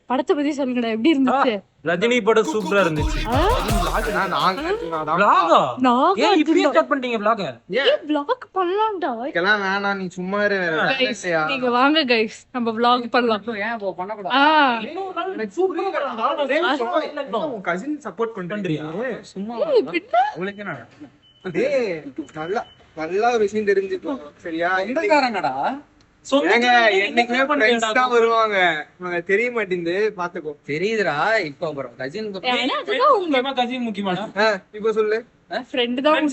படத்தை பத்தி சொல்லுங்கடா, எப்படி இருந்துச்சு? ரஜினி படம் சூப்பரா இருந்துச்சு. வேணாம், நீ சும்மா நீங்க வாங்க கைஸ், நம்ம vlog பண்ணலாம். கசின் சப்போர்ட் பண்றியா? சும்மா நல்லா ஒரு விஷயம் தெரிஞ்சுக்கோ, சரியா? எந்தக்காரங்கடா என்னைக்குமே ஃப்ரெண்ட்ஸ் தான் வருவாங்க, தெரிய மாட்டேங்குது, பாத்துக்கோ. தெரியுதுடா. இப்போ அப்புறம் கசின் முக்கியமான இப்ப சொல்லு, ஃப்ரெண்ட் தான்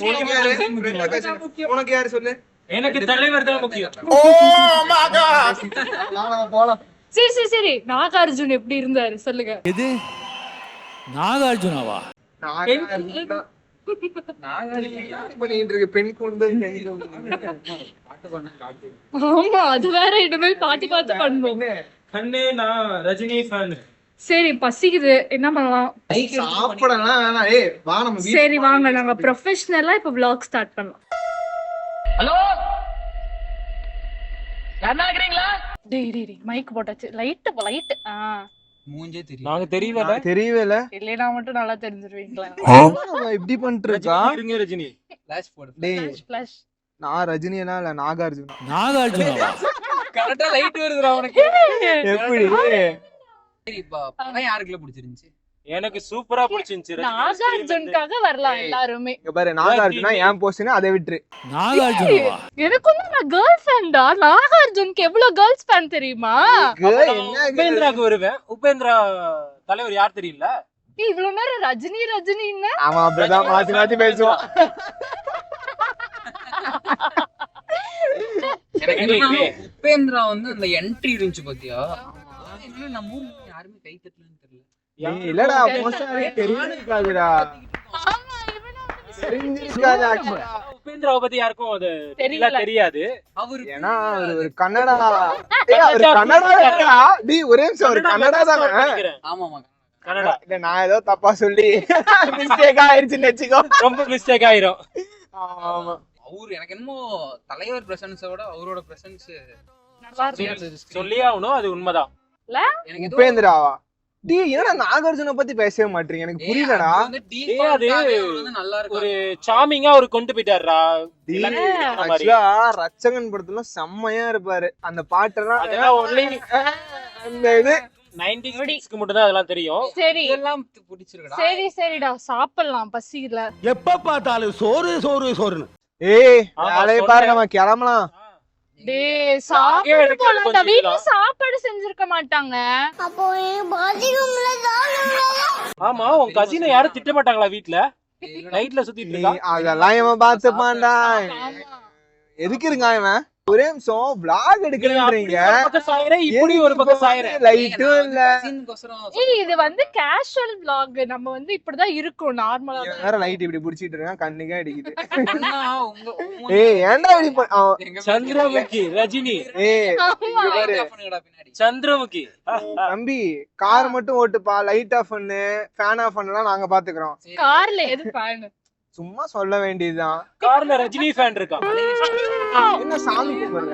முக்கியம். உனக்கு யாரு சொல்லு? எனக்கு தலைவர் தான் முக்கியம். போலாம். சரி சரி சரி, நாகார்ஜுன் எப்படி இருந்தாரு சொல்லுங்க. எது நாகார்ஜுனாவா? பண்ணிட்டு இருக்கு பெண் கொண்டு. ஆமா, அது வேற இனிமேல் பாத்து பாத்து பண்ணுவோம். கண்ணே, நான் ரஜினி ஃபேன். சரி, பசிக்குது, என்ன பண்ணலாம்? சாப்பிடலாம் வேணாம். வா நம்ம சரி வாங்க, நாங்க ப்ரொஃபஷனலா இப்ப vlog ஸ்டார்ட் பண்ணலாம். ஹலோ, கண்ணாக்குறீங்களா? டேய் மைக் போட்டாச்சு. லைட் மூஞ்சே தெரியும். நாங்க தெரியவேல இல்லைனா மட்டும் நல்லா தெரிஞ்சிருவீங்களா? இப்படி பண்ணிருக்கா? இருங்க ரஜினி. ஃபிளாஷ் போடு. ஃபிளாஷ். நான் ரஜினி எல்லாம் இல்ல, நாகார்ஜுனா. நாகார்ஜுனாவா? கரெக்ட்டா லைட் வருதுடா உனக்கு. எப்படி? சரி, படம் யாருக்குள்ள பிடிச்சிருந்துச்சு? எனக்கு சூப்பரா பிடிச்சிருந்துச்சு. நாகார்ஜுனுக்காக வரலாம் எல்லாருமே. இங்க பாரு, நாகார்ஜுனா என் போஸ்ட்னா அதை விட்டுரு. நாகார்ஜுனாவா? எனக்கும் தான், நான் கேர்ள் ஃபேன்டா. நாகார்ஜுனுக்கு எவ்வளவு கேர்ள்ஸ் ஃபேன் தெரியுமா? உபேந்திராக்கு வருவேன். உபேந்திரா தலைவர் யார் தெரியல? இவ்வளவு நேரம் ரஜினி அவன் அப்படிதான் மாத்தி மாத்தி பேசுவான். எனக்கு உபேந்திரா வந்து அந்த என்ட்ரி இருந்துச்சு பாத்தியா? நம்ம ஊர்ல யாருமே கை தட்டலன்னு தெரியல. இல்லடா, மோஸ்டாவே தெரிஞ்சிருக்காதுடா. உபேந்திராவை பத்தி யாருக்கும் அது தெரியாது. ஏன்னா ஒரு கன்னடா. அவரு கன்னடா. நீ ஒரே நிமிஷம், ஒரு கன்னடா தானே? ஆமாமா, கன்னடா. இல்ல, நான் ஏதோ தப்பா சொல்லி மிஸ்டேக் ஆயிருச்சுன்னு வச்சுக்கோ. ரொம்ப மிஸ்டேக் ஆயிரும். ஆமா, அவரு எனக்கு என்னமோ தலைவர் பிரசன்ஸை விட அவரோட பிரசன்ஸ் சொல்லியே ஆகணும், அது உண்மைதான். உபேந்திராவா? டி, என்னடா நாகார்ஜுன பத்தி பேசவே மாட்டீங்க, எனக்கு புரியலடா. ஒரு சாமிங்கா அவரு கொண்டு போயிட்டாருடா. ரச்சகன் படத்துல செம்மையா இருப்பாரு. அந்த பாட்டெல்லாம் அந்த இது 90s மட்டும் தான் அதெல்லாம் தெரியும். சரி, எல்லாம் பிடிச்சிருக்கடா. சரிடா, சாப்பிடலாம், பசிக்கல. எப்ப பார்த்தாலும் சோறுன்னு. வேலையை பாரு, நம்ம கிளம்பலாம். டேய், சாப்பிட போலாம்டா. வீட்ல சாப்பாடு செஞ்சிருக்க மாட்டாங்க. ஆமா, உன் கசினை யாரும் திட்ட மாட்டாங்களா வீட்ல? நைட்ல சுத்திட்டு இருக்கா. அதெல்லாம் இவன் பாத்துப்பான்டா. எதுக்கு இருங்க இவன்? ஒரே நிமிஷம், vlog எடுக்கிறேன்றீங்க, இப்படி ஒரு பக்கம் சாயறேன். லைட்டும் இல்ல. இது வந்து கேஷுவல் vlog, நம்ம வந்து இப்படிதான் இருக்கும் நார்மலா. வேற லைட் இப்படி புடிச்சிட்டு இருக்கான், கண்ணுக்கே அடிக்குது. ஏன்டா இப்படி? சந்திரமுகி ரஜினி. சந்திரமுகி தம்பி, கார் மட்டும் ஓட்டுப்பா, லைட் ஆஃப் பண்ணு, ஃபேன் ஆஃப் பண்ணலாம், நாங்க பாத்துக்கிறோம். கார்ல எது ஃபேன்? சும்மா சொல்ல வேண்டியதுதான். கார்ல ரஜினி ஃபேன் இருக்கான். என்ன சாமி கும்பிடுற?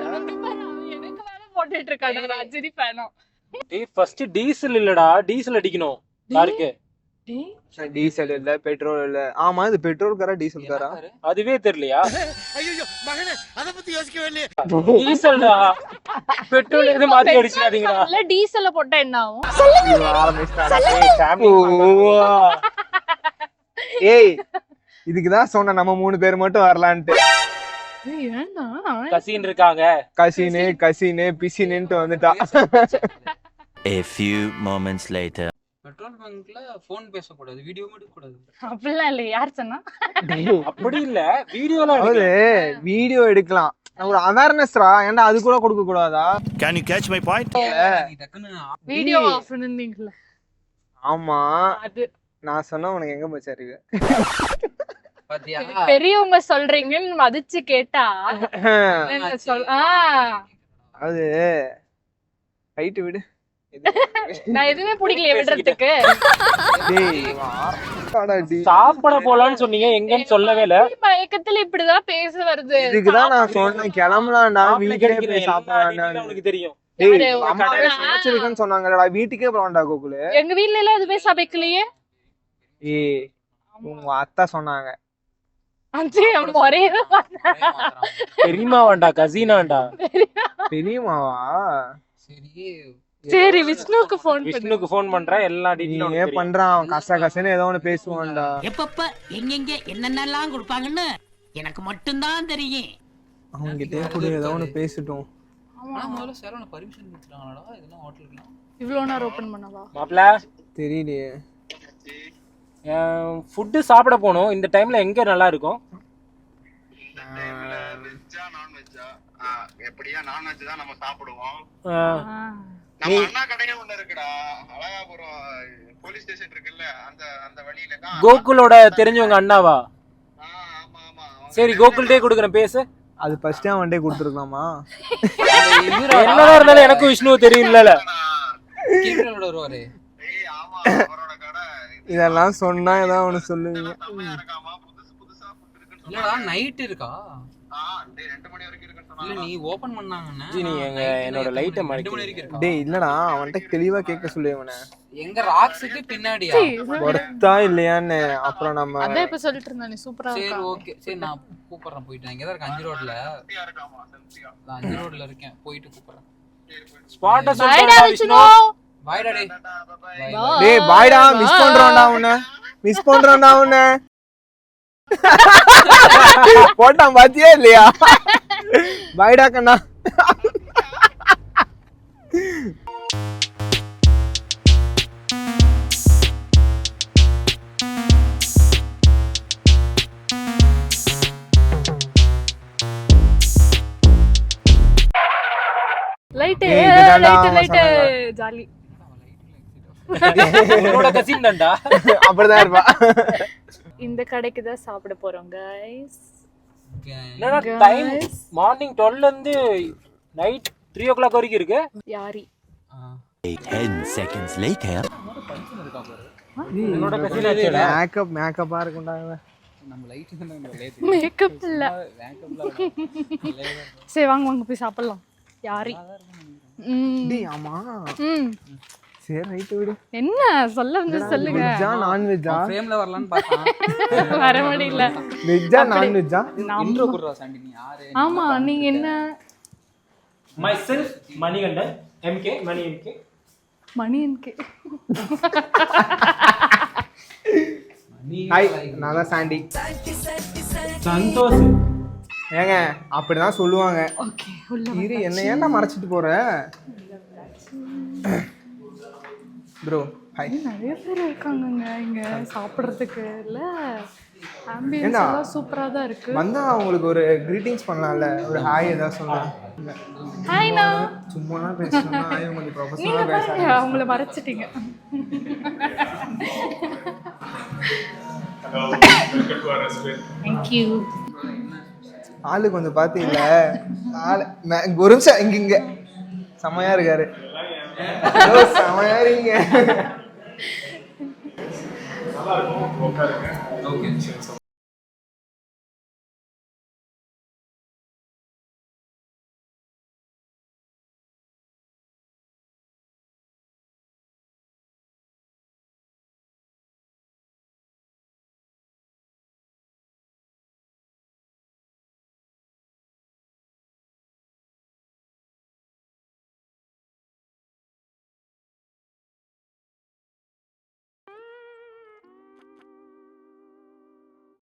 எனக்கு வேற போட்டுட்டு இருக்காங்க ரஜினி ஃபேனா. டேய், ஃபர்ஸ்ட் டீசல் இல்லடா, டீசல் அடிக்கணும் காருக்கு. டீசல் இல்ல, பெட்ரோல் இல்ல. ஆமா, இது பெட்ரோல் காரா டீசல் காரா? அதுவே தெரியலையா? ஐயோ மகனே, அத பத்தி யோசிக்கவே இல்லையே. டீசல்டா, பெட்ரோல் எது மாத்தி அடிச்சிராதீங்கடா. இல்ல, டீசல்ல போட்டா என்ன ஆகும்? ஏய், இதுக்குதான் சொன்ன நம்ம 3 பேர் மட்டும் வரலான்ட்டு. கசின் இருக்காங்க, கசினு பிசினுட்டு வந்துட்டா. A few moments later. Petrol பங்க்ல போன் பேசக்கூடாது, வீடியோ எடுக்க கூடாது. அப்படிலாம் இல்ல, யார் சொன்னா? அப்படி இல்ல, வீடியோலாம் வீடியோ எடுக்கலாம், ஒரு அவேர்னஸ்ரா. ஏன்டா அது கூட கொடுக்க கூடாதா? Can you catch my point? Video off பண்ணீங்கல. ஆமா, அது நான் சொன்னா உனக்கு எங்க போச்சு அறிவு? பாத்தியா, பெரியவங்க சொல்றீங்கன்னு மதிச்சு கேட்டா அது ரைட் விடு. நான் எதுவுமே பிடிக்கலையே விடுறதுக்கு. சாப்பிட போலான்னு சொன்னீங்க, எங்கன்னு சொல்லவே இல்ல. மயக்கத்துல இப்படிதான் பேச வருது. இதுக்குதான் நான் சொன்னேன் கிளம்பலாம்டா, வீட்டுல போய் சாப்பிடலாம். உனக்கு தெரியும் யாரு, ஏய் உங்க அம்மாவே அண்ணா? சமைச்சிருக்கேன்னு சொன்னாங்கடா, வீட்டுக்கே போறான்டா கோகுலு. எங்க வீட்ல எல்லாம் எதுவுமே சமைக்கலையே. ஏய் உங்க அத்தா சொன்னாங்க. அஞ்சு ஒரே பெரியமாவாண்டா கசீனாண்டா. பெரியமாவா? சரி சரி விஷ்ணுவுக்கு போன் பண்ணு. விஷ்ணுக்கு ஃபோன் பண்றேன், எல்லா நீ டீட்டெயிலும் ஏன் பண்றான், அவன் கசன்னு ஏதோ ஒண்ணு பேசுவான்டா. எப்பப்ப எங்கெங்க என்னென்னலாம் கொடுப்பாங்கன்னு எனக்கு மட்டும்தான் தெரியும். அவங்க கிட்டே கூட ஏதோ ஒண்ணு பேசிட்டோம். ஆனா முதல்ல சரவண பர்மிஷன் கொடுத்துட்டாங்களாடா இதெல்லாம் ஹோட்டலுக்குலாம்? இவ்ளோ நேரம் ஓபன் பண்ணவா? மாப்ள தெரியலையே. ஃபுட்டு சாப்பிட போகணும். இந்த டைம்ல எங்க நல்லா இருக்கும்? வெஜ்ஜா நான்வெஜ்ஜா? எப்படியா நான்வெஜ் தான் நம்ம சாப்பிடுவோம். நீ நம்ம அண்ணா கடையே ஒண்ணு இருக்குடா, அழகாபுரம் போலீஸ் ஸ்டேஷன் இருக்குல்ல, அந்த அந்த வழியில தான். கோகுலோட தெரிஞ்சவங்க அண்ணாவா? ஆமா ஆமா. சரி கோகுல்டே கொடுக்குறேன், பேசு. அது ஃபர்ஸ்டே அவன்டே கொடுத்துருக்கலாமா? என்னதான் இருந்தாலும் எனக்கும் விஷ்ணுவ தெரியும்ல. கேபிளோட வருவாரு. ஏய் ஆமா, அவரோட கடை. இதெல்லாம் சொன்னா ஏதாவது ஒண்ணு சொல்லுவீங்க. செமையா இருக்காமா, புதுசு புதுசா ஃபுட் இருக்குன்னு இல்லடா சொன்னாங்க. நைட் இருக்கா? டேய் 2 மணி வரைக்கும் இருக்குன்னு இல்ல சொன்னாங்க. நீ ஓபன் பண்ணாங்கன்னா ஜி, நீ எங்க night என்னோட எத்தனை light-அ மணி? 2 மறைக்கிறீங்க. மணி வரைக்கும் இருக்கா? டேய் இல்லடா, அவன்கிட்ட தெளிவா கேட்க சொல்லு இவனை. எங்க ராக்ஸுக்கு பின்னாடியா? ஒர்த்தா இல்லையான்னு. அப்புறம் நம்ம அதான் இப்ப சொல்லிட்டு இருந்தானே சூப்பரா சரி இருக்கா. ஓகே சரி நான் கூப்பிடுறேன் போயிட்டு. இங்க தான் இருக்கு 5 ரோட்ல. செம்மையா இருக்காமா, செம்மையா. நான் 5 ரோட்ல இருக்கேன், போயிட்டு கூப்பிடுறேன். ஸ்பாட்ட பாய்டா சொல்லிட்டா விஷ்ணு. விஷ்ணு. பாய்டா டேய். Bye. டேய் பாய்டா, மிஸ் பண்றோம்டா உன்னை. மிஸ் பண்றோம்டா உன்னை. போட்டான் பாத்தியா இல்லையா? பாய்டா கண்ணா. லைட் ஏய், இதுதான்டா லைட் அவன் லைட் சொன்னாங்க. ஜாலி. உன்னோட கசின் தான்டா. அப்படிதான் இருப்பா. இந்த கடைக்கு தான் சாப்பிட போறோம் guys. என்னடா டைம் மார்னிங் 12 ல இருந்து நைட் 3 o'clock வரைக்கும் இருக்கு. யாரி 10 seconds later. என்னோட கசின் ஆச்சுடா. மேக்கப்பா இருக்கும்டா இவன். நம்ம லைட் தான் நம்ம லேட். மேக்கப் இல்ல. மேக்கப்ல சரி வாங்க வாங்க போய் சாப்பிடலாம். யாரி. டேய் ஆமா. சரி ரைட் விடு. என்ன சொல்ல வந்து சொல்லுங்க. வெஜ்ஜா நான்வெஜ்ஜா? ஃப்ரேம்ல வரலாம்னு பார்த்தா வர முடியல. வெஜ்ஜா நான்வெஜ்ஜா? இன்ட்ரோ குடுறா சாண்டி நீ யாரு? ஆமா நீங்க என்ன myself மணிகண்டன் MK மணி MK. மணி எனக்கு ஹாய், நான் தான் சாண்டி. சந்தோஷ். ஏங்க அப்படிதான் சொல்லுவாங்க. ஓகே உள்ள இரு, என்ன ஏன்டா மறைச்சிட்டு போற? Bro hi. நிறைய பேர் இருக்காங்கங்க இங்க சாப்பிடுறதுக்கு இல்ல. ஆம்பியன்ஸ் ஏண்டா? எல்லாம் சூப்பரா தான் இருக்கு. வந்தா அவங்களுக்கு ஒரு கிரீட்டிங்ஸ் பண்ணலாம்ல, ஒரு ஹாய் ஏதாவது சொல்லலாம். ஹாய்னா சும்மா தான் பேசணும்னா ஹாய் கொஞ்சம் நீங்க ப்ரொஃபஷனலா பாருங்க பேசுறாங்க. அவங்கள மறைச்சிட்டீங்க. Thank you. ஆளு கொஞ்சம் பாத்தீங்களா? ஆளு ஒரு நிமிஷம் இங்க செமையா இருக்காரு. ஐயோ, செமையா இருக்கீங்க. ஓகே